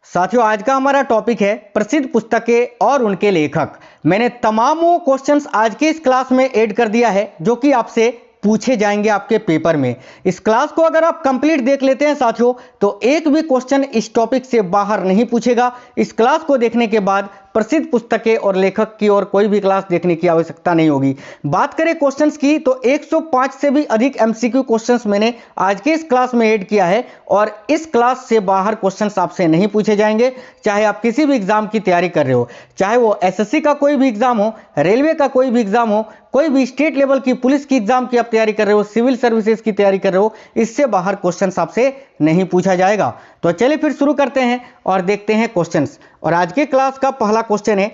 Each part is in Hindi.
साथियों आज का हमारा टॉपिक है प्रसिद्ध पुस्तकें और उनके लेखक। मैंने तमाम वो क्वेश्चंस आज के इस क्लास में ऐड कर दिया है जो कि आपसे पूछे जाएंगे आपके पेपर में। इस क्लास को अगर आप कंप्लीट देख लेते हैं साथियों तो एक भी क्वेश्चन इस टॉपिक से बाहर नहीं पूछेगा। इस क्लास को देखने के बाद प्रसिद्ध पुस्तकें और लेखक की और कोई भी क्लास देखने की आवश्यकता नहीं होगी। बात करें क्वेश्चंस की तो 105 से भी अधिक एमसीक्यू क्वेश्चंस मैंने आज के इस क्लास में ऐड किया है और इस क्लास से बाहर क्वेश्चंस आपसे नहीं पूछे जाएंगे। चाहे आप किसी भी एग्जाम की तैयारी कर रहे हो, चाहे वो एसएससी का कोई भी एग्जाम हो, रेलवे का कोई भी एग्जाम हो, कोई भी स्टेट लेवल की पुलिस की एग्जाम की आप तैयारी कर रहे हो, सिविल सर्विसेज की तैयारी कर रहे हो, इससे बाहर क्वेश्चंस आपसे नहीं पूछा जाएगा। तो चलिए फिर शुरू करते हैं और देखते हैं क्वेश्चंस। और आज के क्लास का पहला क्वेश्चन है,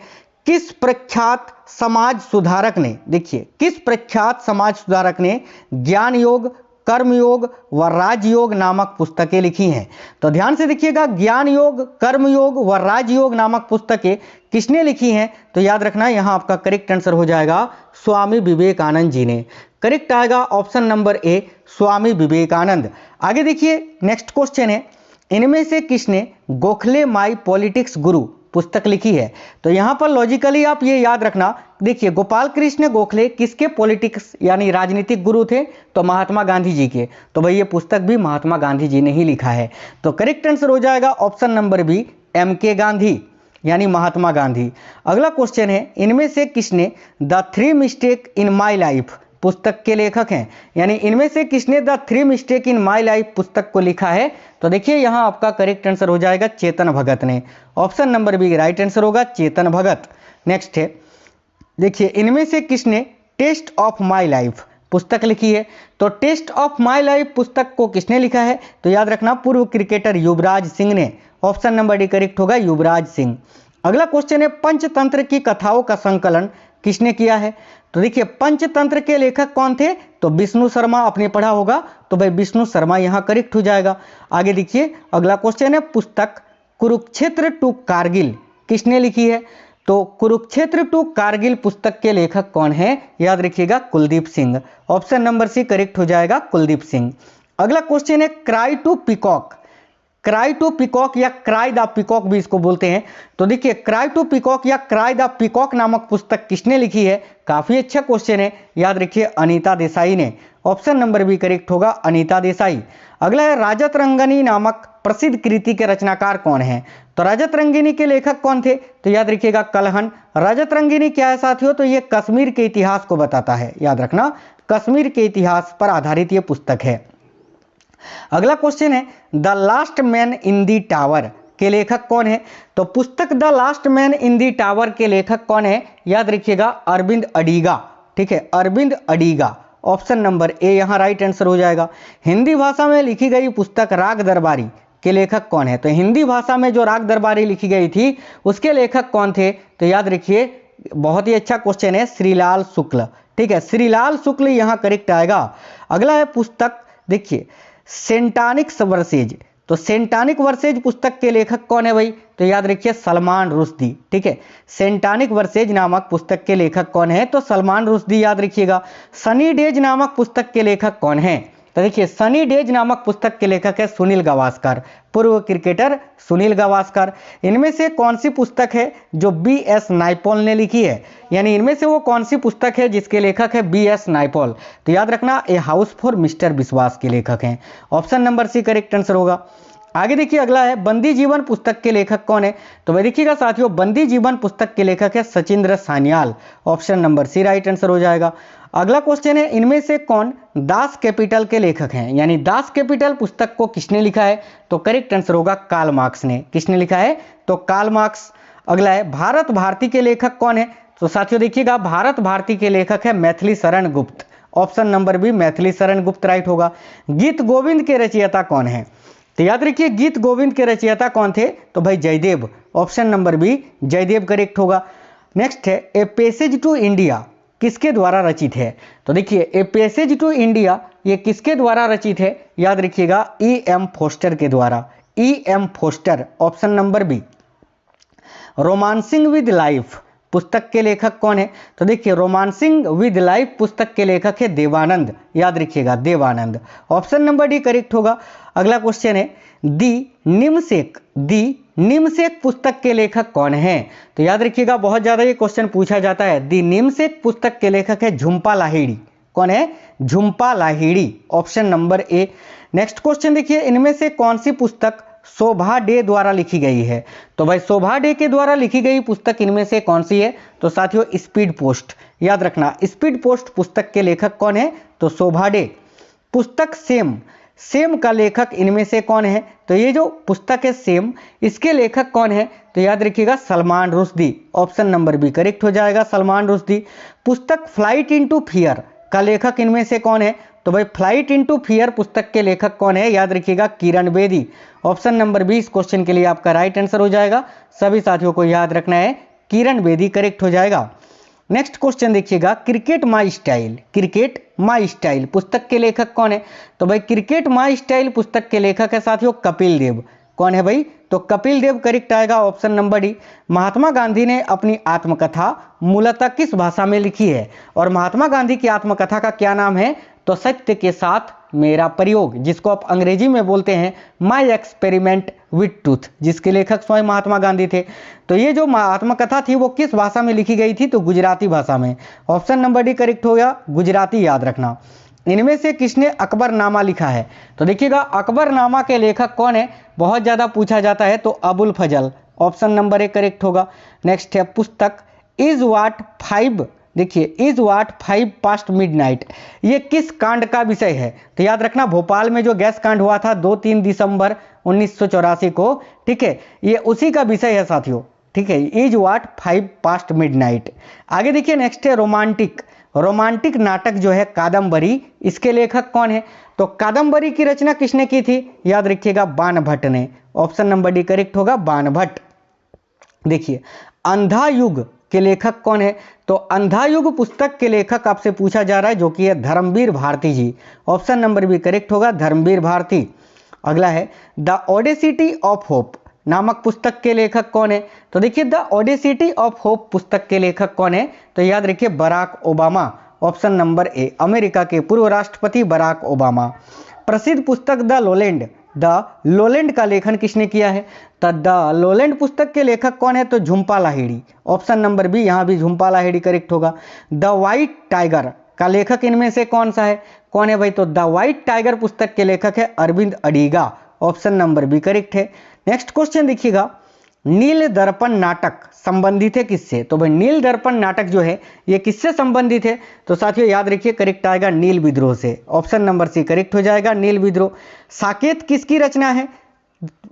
किस प्रख्यात समाज सुधारक ने, देखिए किस प्रख्यात समाज सुधारक ने ज्ञान योग, कर्म योग व राजयोग नामक पुस्तकें लिखी हैं। तो ध्यान से देखिएगा, ज्ञान योग, कर्म योग व राजयोग नामक पुस्तकें किसने लिखी हैं? तो याद रखना यहां आपका करेक्ट आंसर हो जाएगा स्वामी विवेकानंद जी ने। करेक्ट आएगा ऑप्शन नंबर ए, स्वामी विवेकानंद। आगे देखिए नेक्स्ट क्वेश्चन है, इनमें से किसने गोखले माई पॉलिटिक्स गुरु पुस्तक लिखी है? तो यहां पर लॉजिकली आप ये याद रखना, देखिए गोपाल कृष्ण गोखले किसके पॉलिटिक्स यानी राजनीतिक गुरु थे? तो महात्मा गांधी जी के। तो भाई ये पुस्तक भी महात्मा गांधी जी ने ही लिखा है। तो करेक्ट आंसर हो जाएगा ऑप्शन नंबर बी, एम के गांधी यानी महात्मा गांधी। अगला क्वेश्चन है, इनमें से किसने the three mistake in my life पुस्तक के लेखक हैं? यानी इनमें से किसने the three mistake in my life पुस्तक को लिखा है? तो देखिए यहां आपका करेक्ट आंसर हो जाएगा चेतन भगत ने। Option number B right answer होगा चेतन भगत। नेक्स्ट है, देखिए इनमें से किसने टेस्ट ऑफ माई लाइफ पुस्तक लिखी है? तो टेस्ट ऑफ माई लाइफ पुस्तक को किसने लिखा है? तो याद रखना पूर्व क्रिकेटर युवराज सिंह ने। ऑप्शन नंबर डी करेक्ट होगा युवराज सिंह। अगला क्वेश्चन है, पंचतंत्र की कथाओं का संकलन किसने किया है? तो देखिए पंचतंत्र के लेखक कौन थे? तो विष्णु शर्मा, आपने पढ़ा होगा, तो भाई विष्णु शर्मा यहां करेक्ट हो जाएगा। आगे देखिए अगला क्वेश्चन है, पुस्तक कुरुक्षेत्र टू कारगिल किसने लिखी है? तो कुरुक्षेत्र टू कारगिल पुस्तक के लेखक कौन है? याद रखिएगा Kuldeep Singh. Option number C correct हो जाएगा कुलदीप सिंह। अगला क्वेश्चन है, cry to peacock, cry to peacock या क्राई द पीकॉक भी इसको बोलते हैं। तो देखिए क्राई टू पीकॉक या क्राई द पीकॉक नामक पुस्तक किसने लिखी है? काफी अच्छा क्वेश्चन है, याद रखिए अनीता देसाई ने। ऑप्शन नंबर बी करेक्ट होगा अनीता देसाई। अगला है, राजत रंगनी नामक प्रसिद्ध कृति के रचनाकार कौन है? तो राजत रंगिनी के लेखक कौन थे? तो याद रखिएगा कलहन। राजत रंगिनी क्या है साथियों? तो ये कश्मीर के इतिहास को बताता है, याद रखना कश्मीर के इतिहास पर आधारित ये पुस्तक है। अगला क्वेश्चन है, the last man in the tower के लेखक कौन है? तो पुस्तक the last man in the tower के लेखक कौन है? याद रखिएगा अरविंद अडिगा। ठीक है, Arvind Adiga. Option number A यहां राइट आंसर हो जाएगा। हिंदी भाषा में लिखी गई पुस्तक राग दरबारी के लेखक कौन है? तो हिंदी भाषा में जो राग दरबारी लिखी गई थी उसके लेखक कौन थे? तो याद रखिए बहुत ही अच्छा क्वेश्चन है, श्रीलाल शुक्ल। ठीक है, श्रीलाल शुक्ल यहां करेक्ट आएगा। अगला है पुस्तक, देखिए सेंटानिक वर्सेज। तो सेंटानिक वर्सेज पुस्तक के लेखक कौन है भाई? तो याद रखिए सलमान रुश्दी। ठीक है, सेंटानिक वर्सेज नामक पुस्तक के लेखक कौन है? तो सलमान रुश्दी याद रखिएगा। सनी डेज नामक पुस्तक के लेखक कौन है? तो देखिए सनी डेज नामक पुस्तक के लेखक है सुनील गावस्कर, पूर्व क्रिकेटर सुनील गावस्कर। इनमें से कौन सी पुस्तक है जो बी.एस. नायपॉल ने लिखी है? यानी इनमें से वो कौन सी पुस्तक है जिसके लेखक है बी.एस. नायपॉल? तो याद रखना ए हाउस फॉर मिस्टर विश्वास के लेखक हैं। Option number C correct answer होगा। आगे देखिए अगला है, बंदी जीवन पुस्तक के लेखक कौन है? तो भाई देखिएगा साथियों बंदी जीवन पुस्तक के लेखक है Sachindra Sanyal. Option number C right answer हो जाएगा। अगला क्वेश्चन है, इनमें से कौन दास कैपिटल के लेखक हैं? यानी दास कैपिटल पुस्तक को किसने लिखा है? तो करेक्ट आंसर होगा कार्ल मार्क्स ने। किसने लिखा है? तो कार्ल मार्क्स। अगला है, भारत भारती के लेखक कौन है? तो साथियों देखिएगा भारत भारती के लेखक है Maithili Sharan Gupt. Option number B Maithili Sharan Gupt right होगा। गीत गोविंद के रचयिता कौन है? तो याद रखिए गीत गोविंद के रचयिता कौन थे? तो भाई Jaydev. Option number B Jaydev correct होगा। नेक्स्ट है, ए पैसेज टू इंडिया किसके द्वारा रचित है? तो देखिए ए पैसेज टू इंडिया ये किसके द्वारा रचित है? याद रखिएगा E.M. फोस्टर के द्वारा। E.M. Foster. Option number B. Romancing with life पुस्तक के लेखक कौन है? तो देखिए रोमांसिंग विद लाइफ पुस्तक के लेखक है देवानंद, याद रखिएगा Dev Anand. Option number D correct होगा। अगला क्वेश्चन है दी निमसेक पुस्तक के लेखक कौन है? तो याद रखिएगा बहुत ज्यादा ये क्वेश्चन पूछा जाता है। दी निमसेक पुस्तक के लेखक है झुंपा लाहिड़ी। कौन है? झुंपा लाहिड़ी, ऑप्शन नंबर ए। नेक्स्ट क्वेश्चन देखिए, इनमें से कौन सी पुस्तक शोभा डे द्वारा लिखी गई है? तो भाई शोभा डे के द्वारा लिखी गई पुस्तक इनमें से कौन सी है? तो साथियों स्पीड पोस्ट, याद रखना स्पीड पोस्ट पुस्तक के लेखक कौन है? तो शोभा डे। पुस्तक सेम का लेखक इनमें से कौन है? तो ये जो पुस्तक है सेम, इसके लेखक कौन है? तो याद रखिएगा Salman Rushdie, option number B correct हो जाएगा, सलमान रुश्दी। पुस्तक फ्लाइट इनटू फियर का लेखक इनमें से कौन है? तो भाई फ्लाइट इनटू फियर पुस्तक के लेखक कौन है? याद रखिएगा Kiran Bedi, option number B इस क्वेश्चन के लिए आपका राइट आंसर हो जाएगा। सभी साथियों को याद रखना है, किरण बेदी करेक्ट हो जाएगा। नेक्स्ट क्वेश्चन देखिएगा, क्रिकेट माई स्टाइल पुस्तक के लेखक कौन है? तो भाई क्रिकेट माई स्टाइल पुस्तक के लेखक है साथियों कपिल देव। कौन है भाई? तो कपिल देव करेक्ट आएगा, option number D. Mahatma Gandhi ने अपनी आत्मकथा मूलतः किस भाषा में लिखी है? और महात्मा गांधी की आत्मकथा का क्या नाम है? तो सत्य के साथ मेरा प्रयोग, जिसको आप अंग्रेजी में बोलते हैं माई एक्सपेरिमेंट विथ ट्रूथ, जिसके लेखक स्वयं महात्मा गांधी थे। तो ये जो आत्मकथा थी वो किस भाषा में लिखी गई थी? तो गुजराती भाषा में, ऑप्शन नंबर डी करेक्ट हो गया, गुजराती याद रखना। इनमें से किसने अकबरनामा लिखा है? तो देखिएगा अकबरनामा के लेखक कौन है? बहुत ज्यादा पूछा जाता है, तो अबुल फजल, ऑप्शन नंबर ए करेक्ट होगा। नेक्स्ट है पुस्तक इज वाट 5, देखिए इज वाट 5 पास्ट मिडनाइट, ये किस कांड का विषय है? तो याद रखना भोपाल में जो गैस कांड हुआ था 2-3 दिसंबर 1984 को, ठीक है, ये उसी का विषय है साथियों, ठीक है, इज वाट 5 पास्ट मिडनाइट। आगे देखिए नेक्स्ट है रोमांटिक नाटक जो है कादम्बरी, इसके लेखक कौन है? तो कादम्बरी की रचना किसने की थी? याद रखिएगा बाणभट्ट ने, ऑप्शन नंबर डी करेक्ट होगा, बाणभट्ट। देखिए अंधा युग के लेखक कौन है? तो अंधा युग पुस्तक के लेखक आपसे पूछा जा रहा है, जो कि है धर्मवीर भारती जी, ऑप्शन नंबर बी करेक्ट होगा, धर्मवीर भारती। अगला है द ओडेसिटी ऑफ होप नामक पुस्तक के लेखक कौन है? तो देखिए द ओडेसिटी ऑफ होप पुस्तक के लेखक कौन है? तो याद रखिए Barack Obama, option number A, America के पूर्व राष्ट्रपति बराक ओबामा। प्रसिद्ध पुस्तक द लोलैंड का लेखन किसने किया है? तो द लोलैंड पुस्तक के लेखक कौन है? तो Jhumpa Lahiri, option number B, यहाँ भी झुंपा लाहिड़ी करेक्ट होगा। द व्हाइट टाइगर का लेखक इनमें से कौन सा है? कौन है भाई? तो द व्हाइट टाइगर पुस्तक के लेखक है Arvind Adiga, option number B correct है। नेक्स्ट क्वेश्चन देखिएगा, नील दर्पण नाटक संबंधित है किससे? तो भाई नील दर्पण नाटक जो है ये किससे संबंधित है? तो साथियों याद रखिए करेक्ट आएगा नील विद्रोह से, ऑप्शन नंबर सी करेक्ट हो जाएगा, नील विद्रोह। साकेत किसकी रचना है?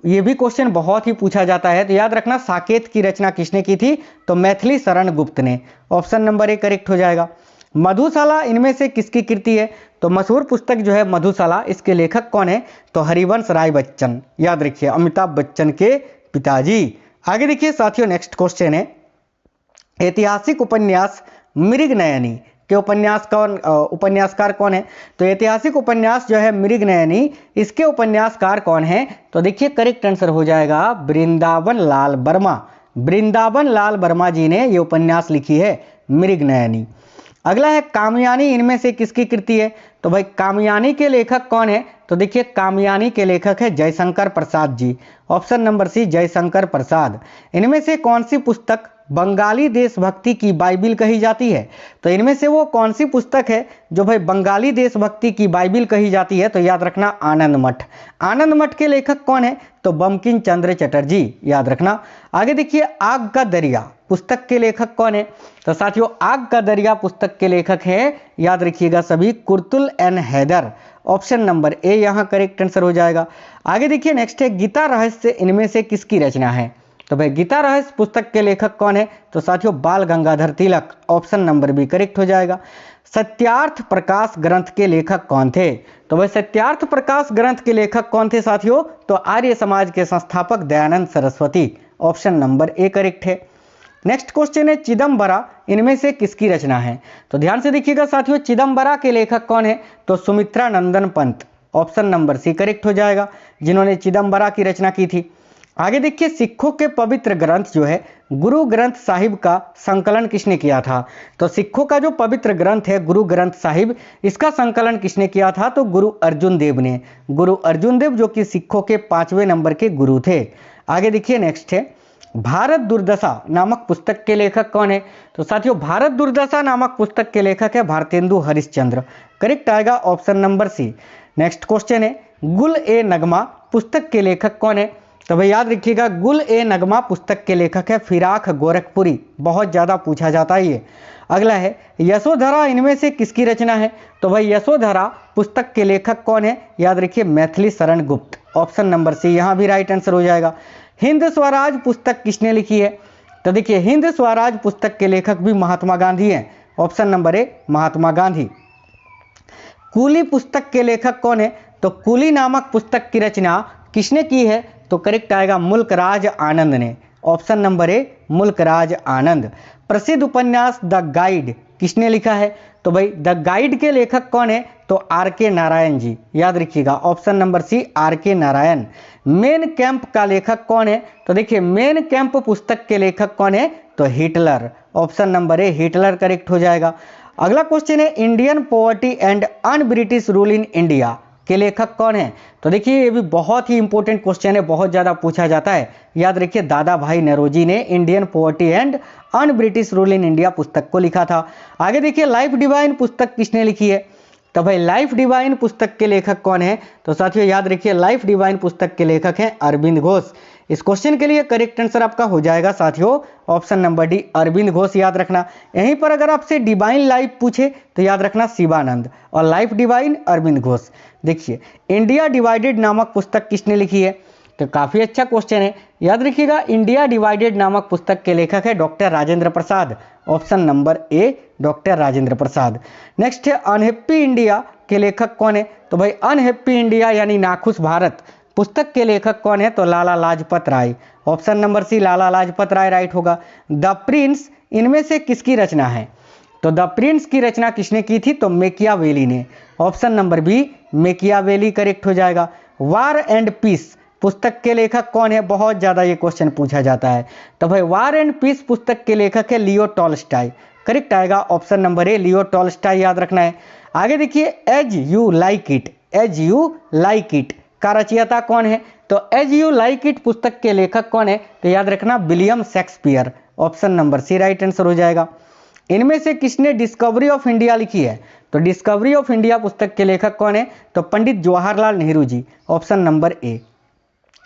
ये भी क्वेश्चन बहुत ही पूछा जाता है, तो याद रखना साकेत की रचना किसने की थी? तो मैथिली शरण गुप्त ने, ऑप्शन नंबर ए करेक्ट हो जाएगा। मधुशाला इनमें से किसकी कृति है? तो मशहूर पुस्तक जो है मधुशाला, इसके लेखक कौन है? तो हरिवंश राय बच्चन, याद रखिए अमिताभ बच्चन के पिताजी। आगे देखिए साथियों नेक्स्ट क्वेश्चन है, ऐतिहासिक उपन्यास मृगनयनी के उपन्यासकार कौन है? तो ऐतिहासिक उपन्यास जो है मृगनयनी, इसके उपन्यासकार कौन है? तो देखिए करेक्ट आंसर हो जाएगा वृंदावन लाल वर्मा जी ने ये उपन्यास लिखी है मृगनयनी। अगला है कामयानी इनमें से किसकी कृति है? तो भाई कामयानी के लेखक कौन है? तो देखिए कामयानी के लेखक है जयशंकर प्रसाद जी, ऑप्शन नंबर सी जयशंकर प्रसाद। इनमें से कौन सी पुस्तक बंगाली देशभक्ति की बाइबिल कही जाती है? तो इनमें से वो कौन सी पुस्तक है जो भाई बंगाली देशभक्ति की बाइबिल कही जाती है? तो याद रखना आनंद मठ के लेखक कौन है? तो बंकिम चंद्र चटर्जी, याद रखना। आगे देखिए आग का दरिया पुस्तक के लेखक कौन है? तो साथियों आग का दरिया पुस्तक के लेखक है, याद रखिएगा सभी, Qurratulain Hyder, option number A यहाँ करेक्ट आंसर हो जाएगा। आगे देखिए नेक्स्ट है गीता रहस्य इनमें से किसकी रचना है? तो भाई गीता रहस्य पुस्तक के लेखक कौन है? तो साथियों बाल Gangadhar Tilak, option number B correct हो जाएगा। सत्यार्थ प्रकाश ग्रंथ के लेखक कौन थे? तो भाई सत्यार्थ प्रकाश ग्रंथ के लेखक कौन थे साथियों? तो आर्य समाज के संस्थापक Dayanand Saraswati, option number A correct है। नेक्स्ट क्वेश्चन है चिदम्बरा इनमें से किसकी रचना है? तो ध्यान से देखिएगा साथियों, चिदम्बरा के लेखक कौन है? तो Sumitra Nandan Pant, option number C correct हो जाएगा, जिन्होंने चिदम्बरा की रचना की थी। आगे देखिए, सिखों के पवित्र ग्रंथ जो है गुरु ग्रंथ साहिब का संकलन किसने किया था? तो सिखों का जो पवित्र ग्रंथ है गुरु ग्रंथ साहिब, इसका संकलन किसने किया था? तो गुरु अर्जुन देव ने। गुरु अर्जुन देव जो कि सिखों के 5वें नंबर के गुरु थे। आगे देखिए, नेक्स्ट है भारत दुर्दशा नामक पुस्तक के लेखक कौन है? तो साथियों, भारत दुर्दशा नामक पुस्तक के लेखक है भारतेंदु हरिश्चंद्र। करेक्ट आएगा option number C. Next question है गुल ए नगमा पुस्तक के लेखक कौन है? तो भाई याद रखिएगा, गुल ए नगमा पुस्तक के लेखक है फिराक गोरखपुरी। बहुत ज़्यादा पूछा जाता है ये। अगला है यशोधरा इनमें से किसकी रचना है? तो भाई यशोधरा पुस्तक के लेखक कौन है? याद रखिए मैथिली शरण गुप्त। ऑप्शन नंबर सी यहाँ भी राइट आंसर हो जाएगा। हिंद स्वराज पुस्तक किसने लिखी है? तो देखिए, हिंद स्वराज पुस्तक के लेखक भी महात्मा गांधी हैं। ऑप्शन नंबर ए महात्मा गांधी। कूली पुस्तक के लेखक कौन है? तो कूली नामक पुस्तक की रचना किसने की है? तो करेक्ट आएगा मुल्कराज आनंद ने। ऑप्शन नंबर ए मुल्कराज आनंद। प्रसिद्ध उपन्यास द गाइड किसने लिखा है? तो भाई द गाइड के लेखक कौन है? तो आर के नारायण जी। याद रखिएगा ऑप्शन नंबर सी आर के नारायण। मेन कैंप का लेखक कौन है? तो देखिए, मेन कैंप पुस्तक के लेखक कौन है? तो हिटलर। ऑप्शन नंबर ए हिटलर करेक्ट हो जाएगा। अगला क्वेश्चन है Indian poverty and un British rule in India के लेखक कौन है? तो देखिए, ये भी बहुत ही इंपॉर्टेंट क्वेश्चन है, बहुत ज़्यादा पूछा जाता है। याद रखिए, दादा भाई नौरोजी ने Indian poverty and un British rule in India पुस्तक को लिखा था। आगे देखिए, लाइफ डिवाइन पुस्तक किसने लिखी है? तो भाई लाइफ डिवाइन पुस्तक के लेखक कौन है? तो साथियों याद रखिए, लाइफ डिवाइन पुस्तक के लेखक हैं अरविंद घोष। इस क्वेश्चन के लिए करेक्ट आंसर आपका हो जाएगा साथियों option number D Aurobindo Ghosh. याद रखना, यहीं पर अगर आपसे डिवाइन लाइफ पूछे तो याद रखना शिवानंद, और लाइफ डिवाइन अरविंद घोष। देखिए, इंडिया डिवाइडेड नामक पुस्तक किसने लिखी है? तो काफ़ी अच्छा क्वेश्चन है। याद रखिएगा, इंडिया डिवाइडेड नामक पुस्तक के लेखक है doctor Rajendra Prasad. Option number ए डॉक्टर राजेंद्र प्रसाद। नेक्स्ट है अनहैप्पी इंडिया के लेखक कौन है? तो भाई अनहैप्पी इंडिया यानी नाखुश भारत पुस्तक के लेखक कौन है? तो लाला लाजपत राय। ऑप्शन नंबर सी लाला लाजपत राय राइट होगा। द प्रिंस इनमें से किसकी रचना है? तो द प्रिंस की रचना किसने की थी? तो मेकियावेली ने। ऑप्शन नंबर बी मेकियावेली करेक्ट हो जाएगा। वार एंड पीस पुस्तक के लेखक कौन है? बहुत ज़्यादा ये क्वेश्चन पूछा जाता है। तो भाई वार एंड पीस पुस्तक के लेखक है लियो टॉल्स्टॉय। करेक्ट आएगा option number A Leo Tolstoy. याद रखना है। आगे देखिए, as you like it, as you like it का रचयिता कौन है? तो एज यू लाइक इट पुस्तक के लेखक कौन है? तो याद रखना William Shakespeare. Option number C right answer हो जाएगा। इनमें से किसने डिस्कवरी ऑफ इंडिया लिखी है? तो डिस्कवरी ऑफ इंडिया पुस्तक के लेखक कौन है? तो Pandit Jawaharlal Nehru ji. Option number A.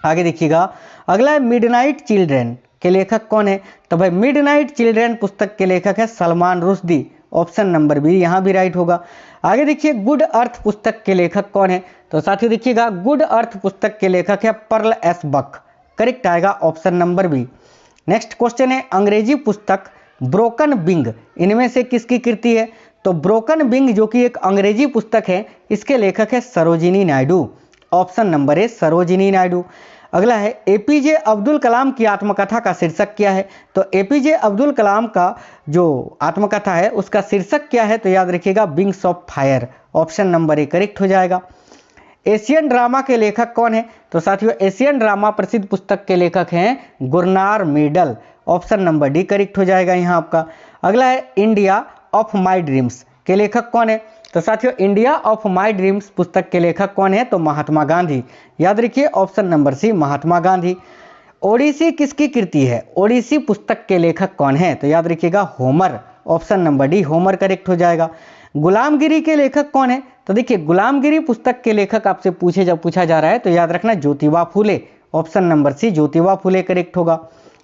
आगे देखिएगा, अगला है मिडनाइट चिल्ड्रन के लेखक कौन है? तो भाई मिडनाइट चिल्ड्रन पुस्तक के लेखक है Salman Rushdie. Option number B यहाँ भी राइट होगा। आगे देखिए, गुड अर्थ पुस्तक के लेखक कौन है? तो साथियों देखिएगा, गुड अर्थ पुस्तक के लेखक है पर्ल एस बक। करेक्ट आएगा option number B. Next question है अंग्रेजी पुस्तक ब्रोकन विंग इनमें से किसकी कृति है? तो ब्रोकन विंग जो कि एक अंग्रेजी पुस्तक है, इसके लेखक है सरोजिनी नायडू। ऑप्शन नंबर ए सरोजिनी नायडू। अगला है एपीजे अब्दुल कलाम की आत्मकथा का शीर्षक क्या है? तो एपीजे अब्दुल कलाम का जो आत्मकथा है उसका शीर्षक क्या है? तो याद रखिएगा wings of fire. Option number A correct हो जाएगा। एशियन ड्रामा के लेखक कौन है? तो साथियों एशियन ड्रामा प्रसिद्ध पुस्तक के लेखक हैं Gunnar Myrdal. Option number D correct हो जाएगा यहाँ आपका। अगला है इंडिया ऑफ माई ड्रीम्स के लेखक कौन है? तो साथियों इंडिया ऑफ माई ड्रीम्स पुस्तक के लेखक कौन है? तो महात्मा गांधी। याद रखिए ऑप्शन नंबर सी महात्मा गांधी। ओडिसी किसकी कृति है? ओडिसी पुस्तक के लेखक कौन है? तो याद रखिएगा Homer. Option number D Homer correct हो जाएगा। गुलामगिरी के लेखक कौन है? तो देखिए गुलामगिरी पुस्तक के लेखक आपसे पूछा जा रहा है तो याद रखना ज्योतिबा फूले। ऑप्शन नंबर सी ज्योतिबा फूले करेक्ट होगा।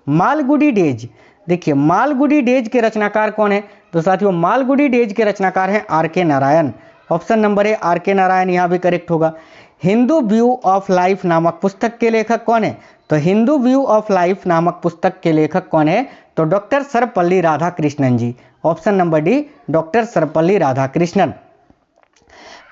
मालगुडी डेज, देखिए मालगुडी डेज के रचनाकार कौन है? तो साथियों मालगुडी डेज के रचनाकार हैं आर के Narayan. Option number A R के नारायण यहाँ भी करेक्ट होगा। हिंदू व्यू ऑफ लाइफ नामक पुस्तक के लेखक कौन है? तो हिंदू व्यू ऑफ लाइफ नामक पुस्तक के लेखक कौन है? तो doctor Sarvepalli Radhakrishnan ji. Option number D doctor Sarvepalli Radhakrishnan.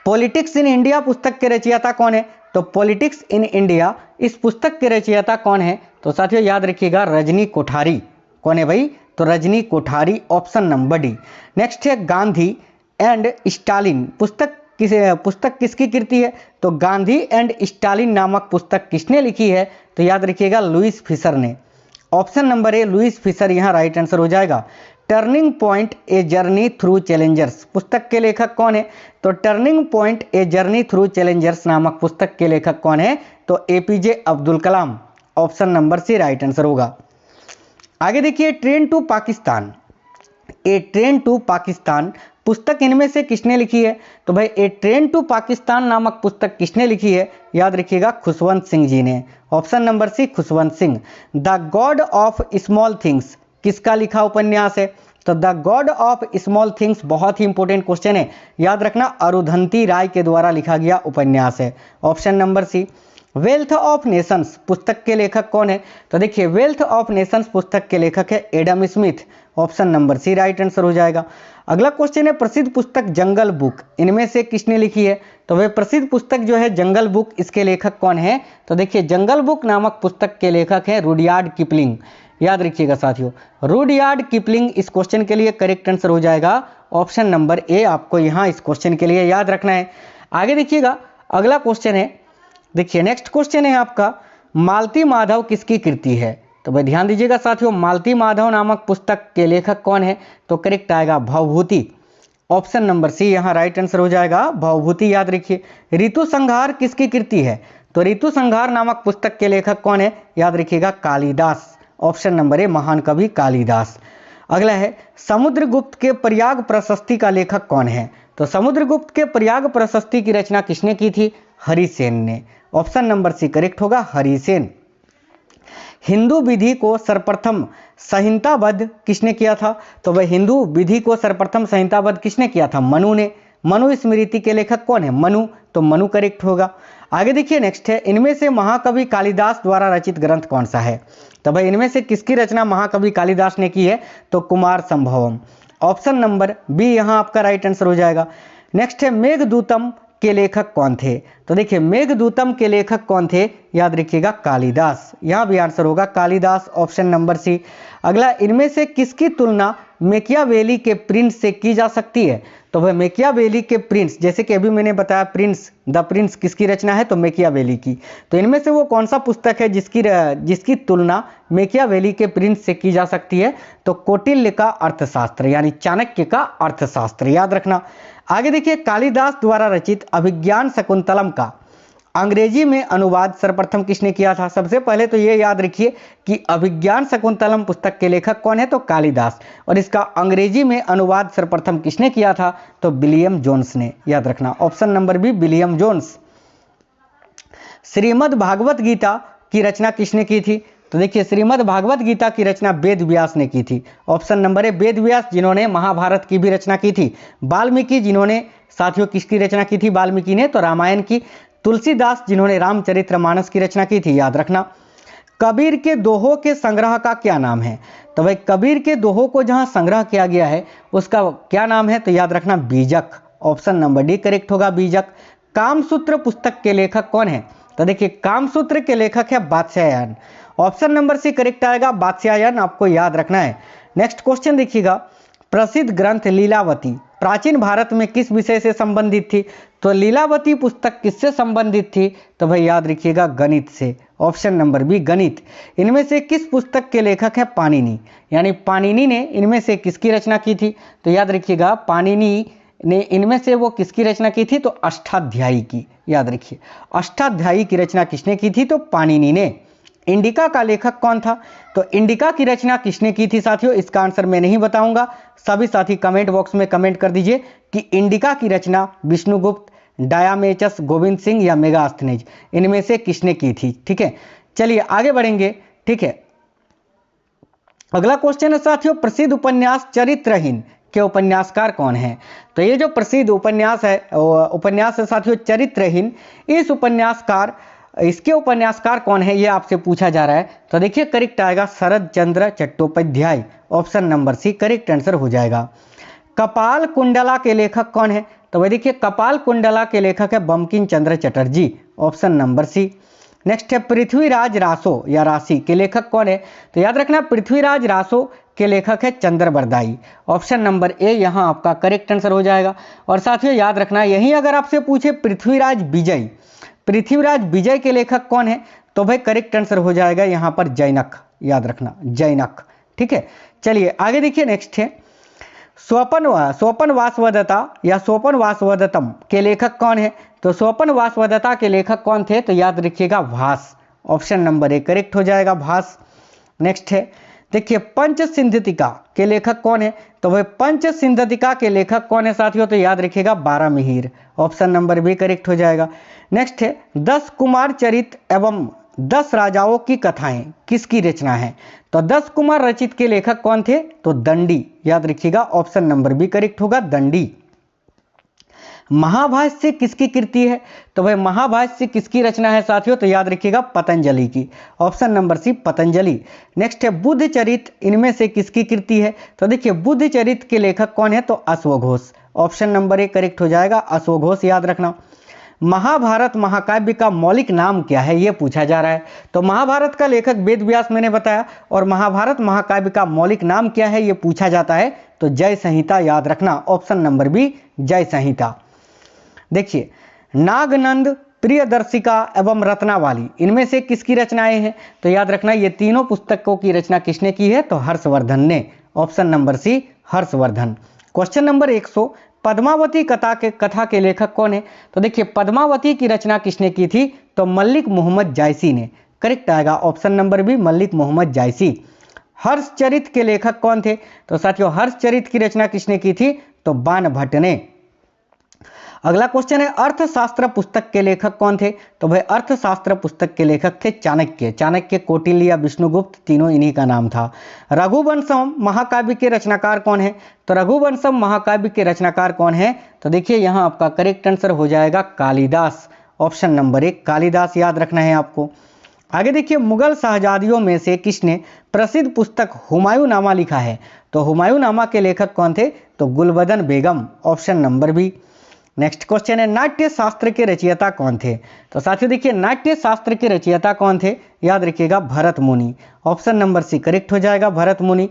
Politics in India पुस्तक के रचयिता कौन है? तो पॉलिटिक्स इन इंडिया इस पुस्तक के रचयिता कौन है? तो साथियों याद रखिएगा रजनी कोठारी। कौन है भाई? तो Rajni Kothari. Option number D. Next है गांधी एंड स्टालिन पुस्तक पुस्तक किसकी कृति है? तो गांधी एंड स्टालिन नामक पुस्तक किसने लिखी है? तो याद रखिएगा लुईस फिशर ने। Option number A Louis Fischer यहाँ राइट आंसर हो जाएगा। Turning point a journey through challengers पुस्तक के लेखक कौन है? तो turning point a journey through challengers नामक पुस्तक के लेखक कौन है? तो APJ Abdul Kalam. Option number C right answer होगा। आगे देखिए, train to Pakistan, a train to Pakistan पुस्तक इनमें से किसने लिखी है? तो भाई ए ट्रेन टू पाकिस्तान नामक पुस्तक किसने लिखी है? याद रखिएगा खुशवंत सिंह जी ने। Option number C Khushwant Singh. The god of small things किसका लिखा उपन्यास है? तो the god of small things बहुत ही इंपॉर्टेंट क्वेश्चन है, याद रखना अरुंधति राय के द्वारा लिखा गया उपन्यास है। Option number C. Wealth of nations पुस्तक के लेखक कौन है? तो देखिए वेल्थ ऑफ नेशंस पुस्तक के लेखक है Adam Smith. Option number C right answer हो जाएगा। अगला क्वेश्चन है, प्रसिद्ध पुस्तक जंगल बुक इनमें से किसने लिखी है? तो वह प्रसिद्ध पुस्तक जो है जंगल बुक, इसके लेखक कौन है? तो देखिए जंगल बुक नामक पुस्तक के लेखक है रुडयार्ड किपलिंग। याद रखिएगा साथियों, रुडयार्ड किपलिंग इस क्वेश्चन के लिए करेक्ट आंसर हो जाएगा। ऑप्शन नंबर ए आपको यहाँ इस क्वेश्चन के लिए याद रखना है। आगे देखिएगा, अगला क्वेश्चन है, देखिए नेक्स्ट क्वेश्चन है आपका, मालती माधव किसकी कृति है? तो भाई ध्यान दीजिएगा साथियों, मालती माधव नामक पुस्तक के लेखक कौन है? तो करेक्ट आएगा भवभूति। ऑप्शन नंबर सी यहाँ राइट आंसर हो जाएगा भवभूति। याद रखिए, ऋतु संहार किसकी कृति है? तो ऋतु संहार नामक पुस्तक के लेखक कौन है? याद रखिएगा कालिदास। ऑप्शन नंबर ए महान कवि कालिदास। अगला है, समुद्रगुप्त के प्रयाग प्रशस्ति का लेखक कौन है? तो समुद्रगुप्त के प्रयाग प्रशस्ति की रचना किसने की थी? हरिसेन ने। ऑप्शन नंबर सी करेक्ट होगा हरिसेन। हिंदू विधि को सर्वप्रथम संहिताबद्ध किसने किया था? तो वह हिंदू विधि को सर्वप्रथम संहिताबद्ध किसने किया था? मनु ने। मनु स्मृति के लेखक कौन है? मनु। तो मनु करेक्ट होगा। आगे देखिए नेक्स्ट है, इनमें से महाकवि कालिदास द्वारा रचित ग्रंथ कौन सा है? तो भाई इनमें से किसकी रचना महाकवि कालिदास ने की है? तो कुमार संभवम। ऑप्शन नंबर बी यहाँ आपका राइट आंसर हो जाएगा। नेक्स्ट है, मेघदूतम के लेखक कौन थे? तो देखिए मेघदूतम के लेखक कौन थे? याद रखिएगा कालिदास। यहाँ भी आंसर होगा कालिदास। ऑप्शन नंबर सी। अगला, इनमें से किसकी तुलना मैकियावेली के प्रिंस से की जा सकती है? तो वह मैकियावेली के प्रिंस, जैसे कि अभी मैंने बताया प्रिंस, द प्रिंस किसकी रचना है? तो मैकियावेली की। तो इनमें से वो कौन सा पुस्तक है जिसकी तुलना मैकियावेली के प्रिंस से की जा सकती है? तो कौटिल्य का अर्थशास्त्र यानी चाणक्य का अर्थशास्त्र। याद रखना। आगे देखिए, कालिदास द्वारा रचित अभिज्ञान शकुंतलम का अंग्रेजी में अनुवाद सर्वप्रथम किसने किया था? सबसे पहले तो ये याद रखिए कि अभिज्ञान शकुंतलम पुस्तक के लेखक कौन है? तो कालिदास। और इसका अंग्रेजी में अनुवाद सर्वप्रथम किसने किया था? तो विलियम जोन्स ने। याद रखना। Option number B William Jones. Shrimad Bhagavad Gita की रचना किसने की थी? तो देखिए श्रीमद् भागवत गीता की रचना वेद व्यास ने की थी। ऑप्शन नंबर ए वेद व्यास, जिन्होंने महाभारत की भी रचना की थी। वाल्मीकि, जिन्होंने साथियों किसकी रचना की थी? वाल्मीकि ने तो रामायण की। तुलसीदास, जिन्होंने रामचरितमानस की रचना की थी। याद रखना। कबीर के दोहों के संग्रह का क्या नाम है? तो भाई कबीर के दोहों को जहां संग्रह किया गया है उसका क्या नाम है? तो याद रखना बीजक। ऑप्शन नंबर डी करेक्ट होगा बीजक। कामसूत्र पुस्तक के लेखक कौन है? तो देखिए कामसूत्र के लेखक है Vatsyayana. Option number C correct आएगा वात्स्यायन, आपको याद रखना है। नेक्स्ट क्वेश्चन देखिएगा, प्रसिद्ध ग्रंथ लीलावती प्राचीन भारत में किस विषय से संबंधित थी? तो लीलावती पुस्तक किससे संबंधित थी? तो भाई याद रखिएगा गणित से। ऑप्शन नंबर बी गणित। इनमें से किस पुस्तक के लेखक है? पाणिनि। यानी पाणिनि ने इनमें से किसकी रचना की थी? तो याद रखिएगा पाणिनि ने इनमें से वो किसकी रचना की थी? तो अष्टाध्यायी की। याद रखिए अष्टाध्यायी की रचना किसने की थी? तो पाणिनि ने। इंडिका का लेखक कौन था? तो इंडिका की रचना किसने की थी साथियों? इसका आंसर मैं नहीं बताऊंगा, सभी साथी कमेंट बॉक्स में कमेंट कर दीजिए कि इंडिका की रचना विष्णुगुप्त, डायामेचस, गोविंद सिंह या मेगास्थनीज इनमें से किसने की थी। ठीक है, चलिए आगे बढ़ेंगे। ठीक है, अगला क्वेश्चन है साथियों, प्रसिद्ध उपन्यास चरित्रहीन के उपन्यासकार कौन है? तो ये जो प्रसिद्ध उपन्यास है साथियों चरित्रहीन, इस इसके उपन्यासकार कौन है ये आपसे पूछा जा रहा है। तो देखिए करेक्ट आएगा Sharat Chandra Chattopadhyay. Option number C correct answer हो जाएगा। कपाल कुंडला के लेखक कौन है? तो वह देखिए कपाल कुंडला के लेखक है Bankim Chandra Chatterjee. Option number C. Next है पृथ्वीराज रासो या राशि के लेखक कौन है? तो याद रखना पृथ्वीराज रासो के लेखक है चंद्रबरदाई। ऑप्शन नंबर ए यहाँ आपका करेक्ट आंसर हो जाएगा। और साथियों याद रखना, यहीं अगर आपसे पूछे पृथ्वीराज विजय के लेखक कौन है, तो भाई करेक्ट आंसर हो जाएगा यहाँ पर जैनक। याद रखना जैनक, ठीक है। चलिए आगे देखिए, नेक्स्ट है स्वपन वासवदत्ता या स्वपन वासवदत्तम के लेखक कौन है, तो स्वपन वासवदत्ता के लेखक कौन थे, तो याद रखिएगा भास। ऑप्शन नंबर ए करेक्ट हो जाएगा भास। नेक्स्ट है देखिए पंचसिंधतिका के लेखक कौन है, तो भाई पंचसिंधतिका के लेखक कौन है साथियों, तो याद रखिएगा बारामिहिर। ऑप्शन नंबर बी करेक्ट हो जाएगा। नेक्स्ट है 10 कुमार चरित एवं 10 राजाओं की कथाएं किसकी रचना है, तो 10 कुमार रचित के लेखक कौन थे, तो दंडी। याद रखिएगा ऑप्शन नंबर बी करेक्ट होगा दंडी। महाभाष्य किसकी कृति है, तो भाई महाभाष्य किसकी रचना है साथियों, तो याद रखिएगा पतंजलि की। Option number C Patanjali. Next है बुद्ध चरित इनमें से किसकी कृति है, तो देखिए बुद्ध चरित के लेखक कौन है, तो अश्वघोष। ऑप्शन नंबर ए करेक्ट हो जाएगा अश्वघोष। याद रखना महाभारत महाकाव्य का मौलिक नाम क्या है, यह पूछा जा रहा है। तो महाभारत का लेखक वेद व्यास मैंने बताया, और महाभारत महाकाव्य का मौलिक नाम क्या है यह पूछा जाता है, तो जय संहिता। याद रखना ऑप्शन नंबर बी जय संहिता। देखिए नागनंद, प्रियदर्शिका एवं रत्नावली इनमें से किसकी रचनाएं हैं, तो याद रखना ये तीनों पुस्तकों की रचना किसने की है, तो हर्षवर्धन ने। Option number C Harshavardhana. Question number 100 Padmavati Katha के लेखक कौन है, तो देखिए पद्मावती की रचना किसने की थी, तो मल्लिक मोहम्मद जायसी ने। करेक्ट आएगा option number B Malik Muhammad Jayasi. Harshacharita के लेखक कौन थे, तो साथियों हर्षचरित की रचना किसने की थी, तो बाणभट्ट ने। अगला क्वेश्चन है अर्थशास्त्र पुस्तक के लेखक कौन थे, तो भाई अर्थशास्त्र पुस्तक के लेखक थे चाणक्य, कौटिल्य या विष्णुगुप्त, तीनों इन्हीं का नाम था। रघुवंशम महाकाव्य के रचनाकार कौन है, तो रघुवंशम महाकाव्य के रचनाकार कौन है, तो देखिए यहाँ आपका करेक्ट आंसर हो जाएगा कालिदास। Option number 1 Kalidas. याद रखना है आपको। आगे देखिए मुगल शहजादियों में से किसने प्रसिद्ध पुस्तक हुमायूं नामा लिखा है, तो हुमायूं नामा के लेखक कौन थे, तो Gulbadan Begum. Option number B. Next question है नाट्य शास्त्र के रचयिता कौन थे, तो साथियों देखिए नाट्य शास्त्र के रचयिता कौन थे, याद रखिएगा भरत मुनि। ऑप्शन नंबर सी करेक्ट हो जाएगा भरत मुनि।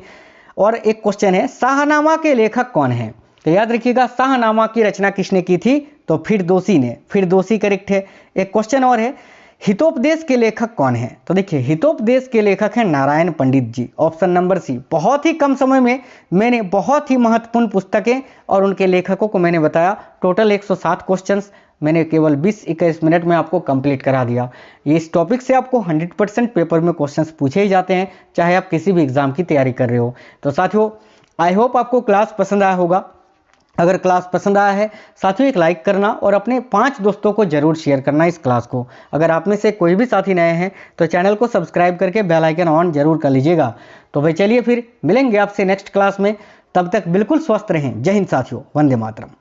और एक क्वेश्चन है शाहनामा के लेखक कौन है, तो याद रखिएगा शाहनामा की रचना किसने की थी, तो फिरदौसी ने। फिरदौसी करेक्ट है। एक क्वेश्चन और है हितोपदेश के लेखक कौन है, तो देखिए हितोपदेश के लेखक हैं Narayan Pandit ji. Option number C. बहुत ही कम समय में मैंने बहुत ही महत्वपूर्ण पुस्तकें और उनके लेखकों को मैंने बताया। टोटल 107 क्वेश्चंस मैंने केवल 20-21 मिनट में आपको कंप्लीट करा दिया। ये इस टॉपिक से आपको 100% पेपर में क्वेश्चंस पूछे ही जाते हैं, चाहे आप किसी भी एग्जाम की तैयारी कर रहे हो। तो साथियों आई होप आपको क्लास पसंद आया होगा। अगर क्लास पसंद आया है साथियों एक लाइक करना और अपने 5 दोस्तों को जरूर शेयर करना इस क्लास को। अगर आप में से कोई भी साथी नए हैं तो चैनल को सब्सक्राइब करके बेल आइकन ऑन जरूर कर लीजिएगा। तो भाई चलिए फिर मिलेंगे आपसे नेक्स्ट क्लास में, तब तक बिल्कुल स्वस्थ रहें। जय हिंद साथियों, वंदे मातरम।